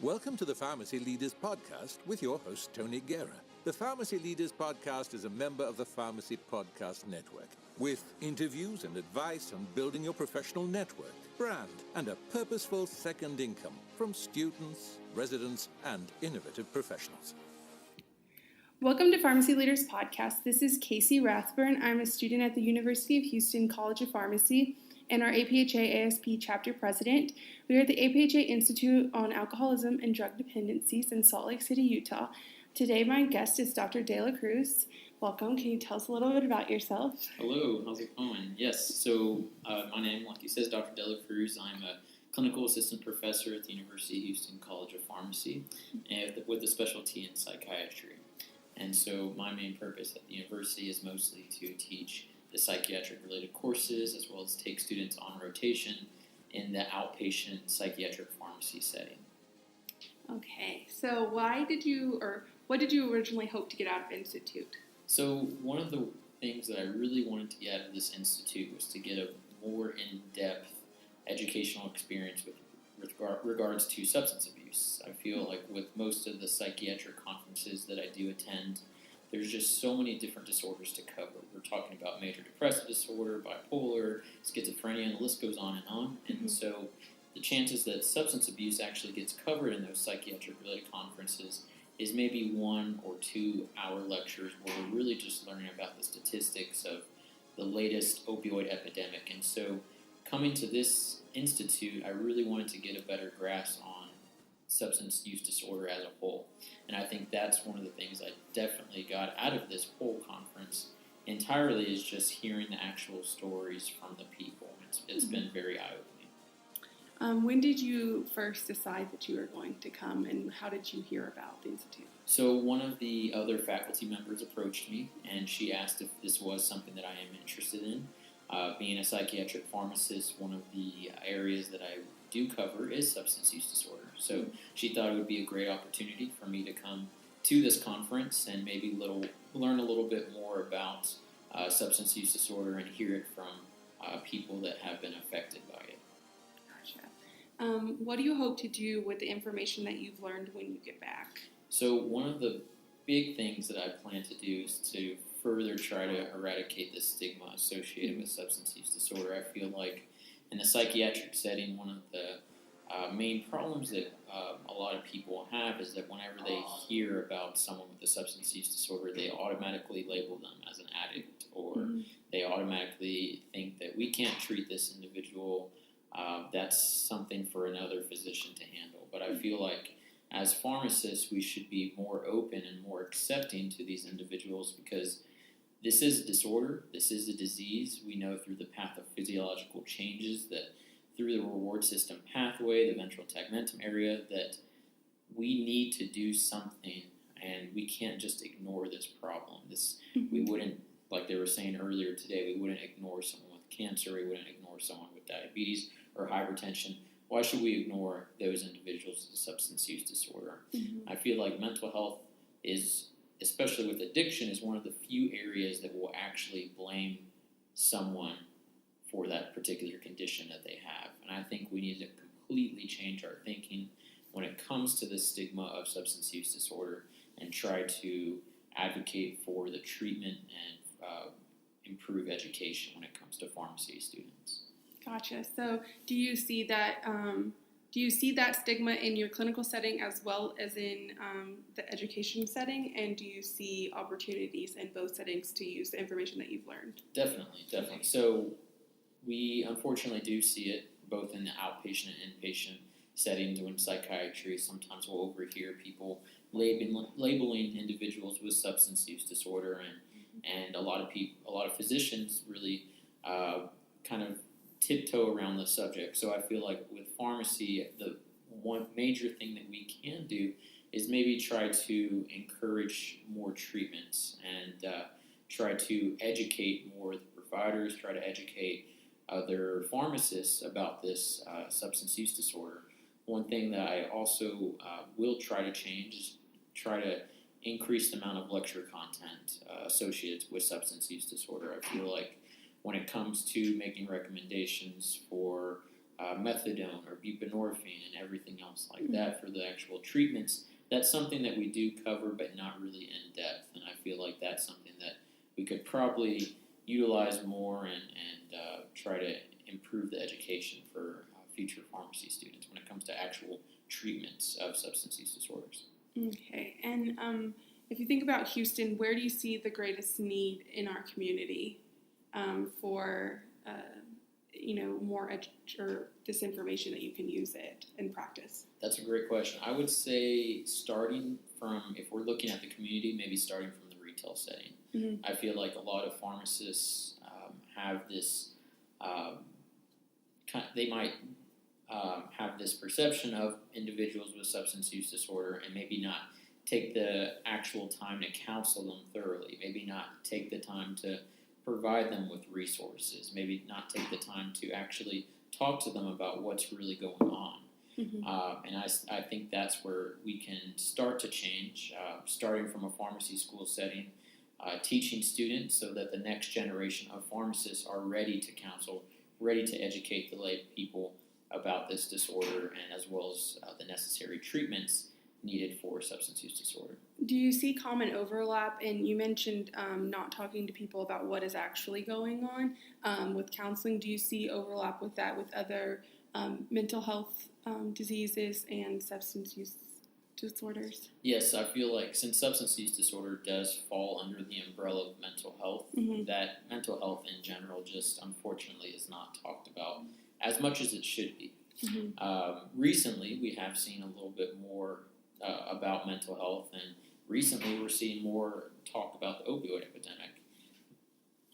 Welcome to the Pharmacy Leaders Podcast with your host, Tony Guerra. The Pharmacy Leaders Podcast is a member of the Pharmacy Podcast Network, with interviews and advice on building your professional network, brand, and a purposeful second income from students, residents, and innovative professionals. Welcome to Pharmacy Leaders Podcast. This is Kaycie Rathburn. I'm a student at the University of Houston College of Pharmacy and our APhA ASP chapter president. We are at the APhA Institute on Alcoholism and Drug Dependencies in Salt Lake City, Utah. Today my guest is Dr. De La Cruz. Welcome. Can you tell us a little bit about yourself? Hello. How's it going? Yes. So my name, like you said, is Dr. De La Cruz. I'm a clinical assistant professor at the University of Houston College of Pharmacy and with a specialty in psychiatry. And so my main purpose at the university is mostly to teach the psychiatric-related courses as well as take students on rotation in the outpatient psychiatric pharmacy setting. Okay, so what did you originally hope to get out of Institute? So one of the things that I really wanted to get out of this institute was to get a more in-depth educational experience with regards to substance abuse. I feel like with most of the psychiatric conferences that I do attend, there's just so many different disorders to cover. We're talking about major depressive disorder, bipolar, schizophrenia, and the list goes on and on. And so the chances that substance abuse actually gets covered in those psychiatric-related conferences is maybe 1 or 2 hour lectures where we're really just learning about the statistics of the latest opioid epidemic. And so coming to this institute, I really wanted to get a better grasp on substance use disorder as a whole. And I think that's one of the things I definitely got out of this whole conference entirely is just hearing the actual stories from the people. It's been very eye-opening. When did you first decide that you were going to come, and how did you hear about the Institute? So one of the other faculty members approached me, and she asked if this was something that I am interested in. Being a psychiatric pharmacist, one of the areas that I do cover is substance use disorder. So she thought it would be a great opportunity for me to come to this conference and maybe learn a little bit more about substance use disorder and hear it from people that have been affected by it. Gotcha. What do you hope to do with the information that you've learned when you get back? So one of the big things that I plan to do is to further try to eradicate the stigma associated with substance use disorder. I feel like in the psychiatric setting, one of the main problems that a lot of people have is that whenever they hear about someone with a substance use disorder, they automatically label them as an addict, or they automatically think that we can't treat this individual. That's something for another physician to handle. But I feel like as pharmacists, we should be more open and more accepting to these individuals because this is a disorder, this is a disease. We know through the pathophysiological changes that through the reward system pathway, the ventral tegmentum area, that we need to do something and we can't just ignore this problem. We wouldn't, like they were saying earlier today, we wouldn't ignore someone with cancer, we wouldn't ignore someone with diabetes or hypertension. Why should we ignore those individuals with a substance use disorder? I feel like mental health is, especially with addiction, is one of the few areas that will actually blame someone for that particular condition that they have. And I think we need to completely change our thinking when it comes to the stigma of substance use disorder and try to advocate for the treatment and improve education when it comes to pharmacy students. Gotcha. So do you see that stigma in your clinical setting as well as in the education setting? And do you see opportunities in both settings to use the information that you've learned? Definitely. Okay. So we unfortunately do see it both in the outpatient and inpatient settings. When psychiatry, sometimes we'll overhear people labeling individuals with substance use disorder, and a lot of physicians really kind of tiptoe around the subject. So I feel like with pharmacy, the one major thing that we can do is maybe try to encourage more treatments and try to educate more of the providers, try to educate other pharmacists about this substance use disorder. One thing that I also will try to change is try to increase the amount of lecture content associated with substance use disorder. I feel like when it comes to making recommendations for methadone or buprenorphine and everything else like that for the actual treatments. That's something that we do cover, but not really in depth. And I feel like that's something that we could probably utilize more and try to improve the education for future pharmacy students when it comes to actual treatments of substance use disorders. Okay, and if you think about Houston, where do you see the greatest need in our community for more or this information that you can use it in practice? That's a great question. I would say starting from, if we're looking at the community, maybe starting from the retail setting. Mm-hmm. I feel like a lot of pharmacists have this, they might have this perception of individuals with substance use disorder and maybe not take the actual time to counsel them thoroughly, maybe not take the time to provide them with resources, maybe not take the time to actually talk to them about what's really going on. Mm-hmm. And I think that's where we can start to change, starting from a pharmacy school setting, teaching students so that the next generation of pharmacists are ready to counsel, ready to educate the lay people about this disorder and as well as the necessary treatments needed for substance use disorder. Do you see common overlap? And you mentioned not talking to people about what is actually going on with counseling. Do you see overlap with that with other mental health diseases and substance use disorders? Yes, I feel like since substance use disorder does fall under the umbrella of mental health, mm-hmm. that mental health in general just unfortunately is not talked about as much as it should be. Mm-hmm. Recently, we have seen a little bit more about mental health, and recently we're seeing more talk about the opioid epidemic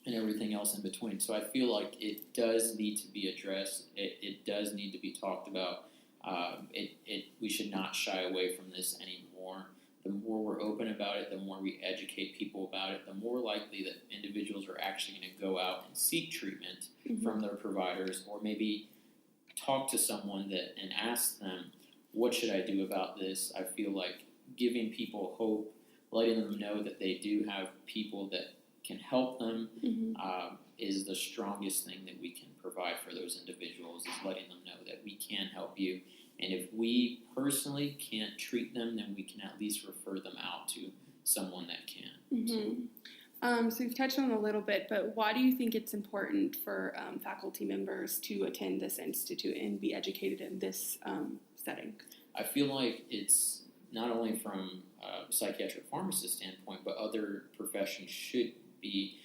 and everything else in between. So I feel like it does need to be addressed. It does need to be talked about. We should not shy away from this anymore. The more we're open about it, the more we educate people about it, the more likely that individuals are actually going to go out and seek treatment mm-hmm. from their providers, or maybe talk to someone and ask them, what should I do about this? I feel like giving people hope, letting them know that they do have people that can help them mm-hmm. Is the strongest thing that we can provide for those individuals, is letting them know that we can help you. And if we personally can't treat them, then we can at least refer them out to someone that can. Mm-hmm. So you've touched on it a little bit, but why do you think it's important for faculty members to attend this institute and be educated in this setting? I feel like it's not only from a psychiatric pharmacist standpoint, but other professions should be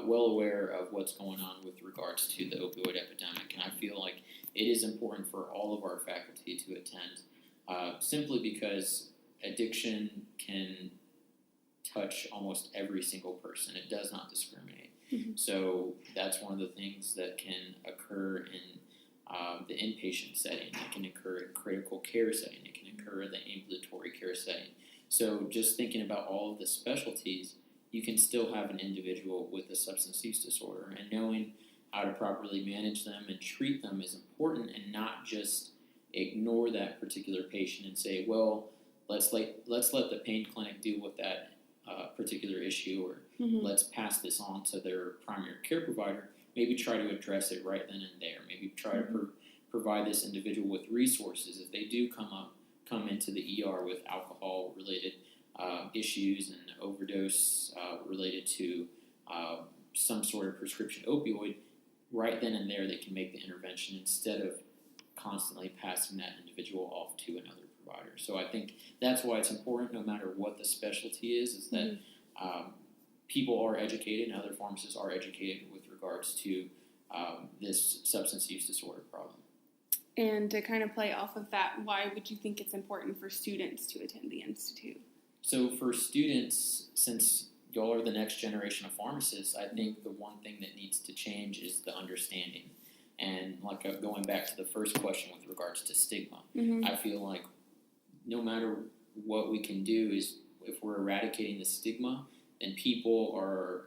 well aware of what's going on with regards to the opioid epidemic. And I feel like it is important for all of our faculty to attend, simply because addiction can touch almost every single person. It does not discriminate. Mm-hmm. So that's one of the things that can occur in the inpatient setting. It can occur in critical care setting. It can occur in the ambulatory care setting. So just thinking about all of the specialties, you can still have an individual with a substance use disorder, and knowing how to properly manage them and treat them is important, and not just ignore that particular patient and say, well, let's let the pain clinic deal with that particular issue, or mm-hmm. let's pass this on to their primary care provider. Maybe try to address it right then and there. Maybe try mm-hmm. to provide this individual with resources if they do come into the ER with alcohol-related issues and overdose related to some sort of prescription opioid. Right then and there, they can make the intervention instead of constantly passing that individual off to another provider. So I think that's why it's important, no matter what the specialty is that mm-hmm. People are educated and other pharmacists are educated with regards to this substance use disorder problem. And to kind of play off of that, why would you think it's important for students to attend the Institute? So for students, since y'all are the next generation of pharmacists, I think the one thing that needs to change is the understanding. And like going back to the first question with regards to stigma, mm-hmm. I feel like no matter what we can do, is if we're eradicating the stigma, then people are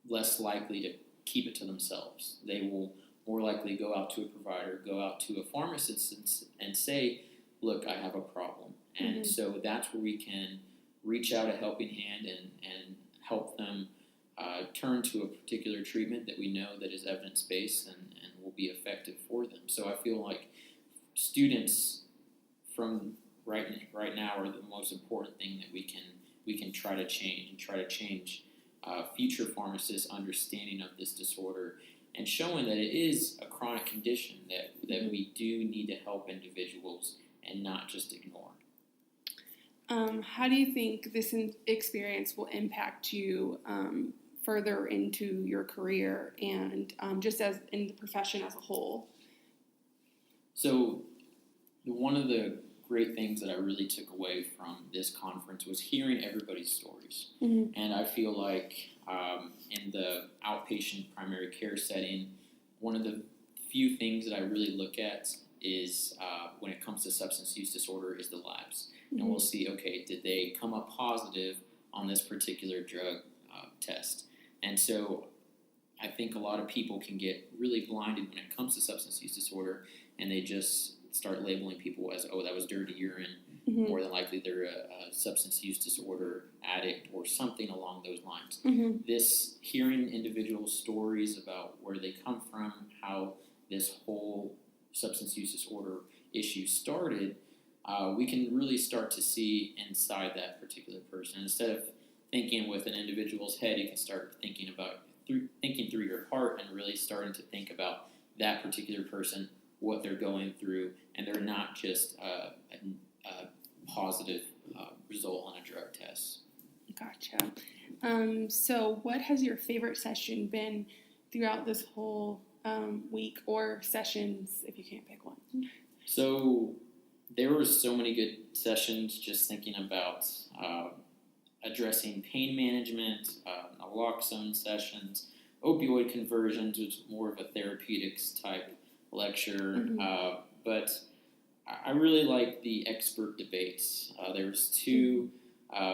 less likely to keep it to themselves. They will more likely go out to a provider, go out to a pharmacist and say, look, I have a problem. And mm-hmm. so that's where we can reach out a helping hand and help them turn to a particular treatment that we know that is evidence-based and will be effective for them. So I feel like students from right now are the most important thing that we can try to change future pharmacists' understanding of this disorder, and showing that it is a chronic condition that we do need to help individuals and not just ignore. How do you think this experience will impact you further into your career and just as in the profession as a whole? So one of the great things that I really took away from this conference was hearing everybody's stories. Mm-hmm. And I feel like in the outpatient primary care setting, one of the few things that I really look at is when it comes to substance use disorder is the labs. Mm-hmm. And we'll see, okay, did they come up positive on this particular drug test? And so I think a lot of people can get really blinded when it comes to substance use disorder, and they just start labeling people as, oh, that was dirty urine. Mm-hmm. More than likely they're a substance use disorder addict or something along those lines. Mm-hmm. This hearing individual stories about where they come from, how this whole substance use disorder issue started, we can really start to see inside that particular person. Instead of thinking with an individual's head, you can start thinking through your heart and really starting to think about that particular person, what they're going through, and they're not just a positive result on a drug test. Gotcha. So what has your favorite session been throughout this whole week, or sessions if you can't pick one? So there were so many good sessions, just thinking about addressing pain management, naloxone sessions, opioid conversions, which is more of a therapeutics type lecture. Mm-hmm. But I really like the expert debates. There was two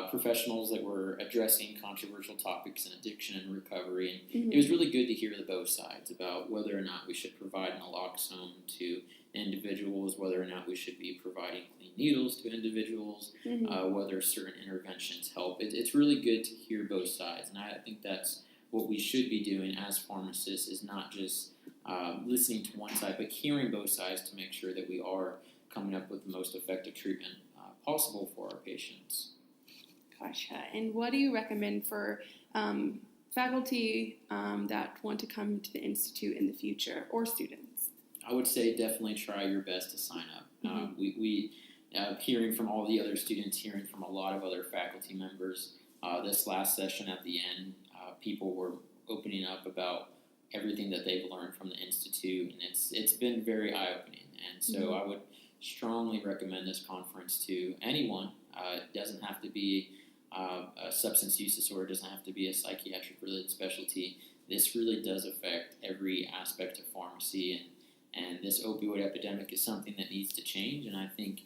professionals that were addressing controversial topics in addiction and recovery, and mm-hmm. it was really good to hear the both sides about whether or not we should provide naloxone to individuals, whether or not we should be providing clean needles to individuals, mm-hmm. Whether certain interventions help. It's really good to hear both sides, and I think that's what we should be doing as pharmacists, is not just listening to one side, but hearing both sides to make sure that we are coming up with the most effective treatment possible for our patients. Gotcha. And what do you recommend for faculty that want to come to the Institute in the future, or students? I would say definitely try your best to sign up. Mm-hmm. We hearing from all the other students, hearing from a lot of other faculty members, this last session at the end, people were opening up about everything that they've learned from the Institute, and it's been very eye-opening. And so mm-hmm. I would strongly recommend this conference to anyone. It doesn't have to be a substance use disorder, doesn't have to be a psychiatric-related specialty. This really does affect every aspect of pharmacy, and this opioid epidemic is something that needs to change, and I think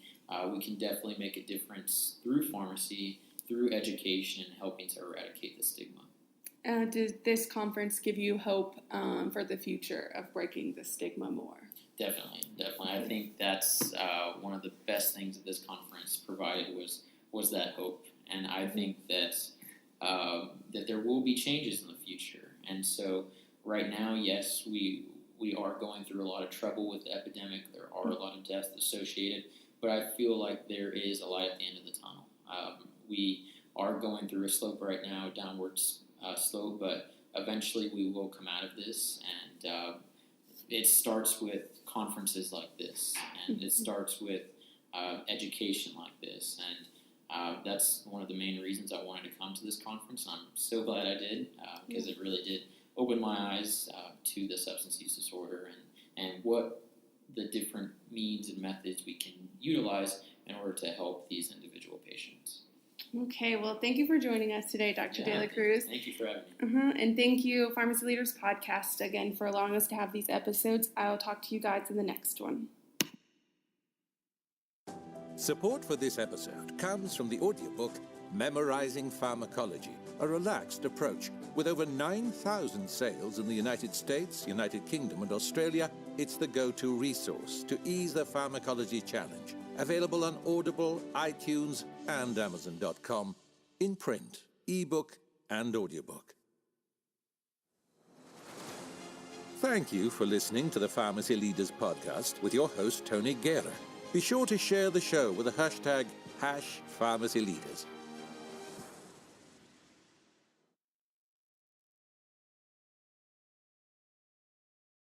we can definitely make a difference through pharmacy, through education, and helping to eradicate the stigma. Does this conference give you hope for the future of breaking the stigma more? Definitely. I think that's one of the best things that this conference provided was that hope, and I think that that there will be changes in the future. And so right now, yes, we are going through a lot of trouble with the epidemic. There are a lot of deaths associated, but I feel like there is a light at the end of the tunnel. We are going through a slope right now, downwards slope, but eventually we will come out of this, and it starts with conferences like this, and it starts with education like this, and that's one of the main reasons I wanted to come to this conference, and I'm so glad I did, because it really did open my eyes to the substance use disorder and what the different means and methods we can utilize in order to help these individual patients. Okay, well, thank you for joining us today, Dr. De La Cruz. Thank you for having me. And thank you, Pharmacy Leaders Podcast, again, for allowing us to have these episodes. I'll talk to you guys in the next one. Support for this episode comes from the audiobook Memorizing Pharmacology, a relaxed approach. With over 9,000 sales in the United States, United Kingdom, and Australia, it's the go-to resource to ease the pharmacology challenge. Available on Audible, iTunes, and Amazon.com, in print, ebook, and audiobook. Thank you for listening to the Pharmacy Leaders Podcast with your host, Tony Guerra. Be sure to share the show with the hashtag #PharmacyLeaders.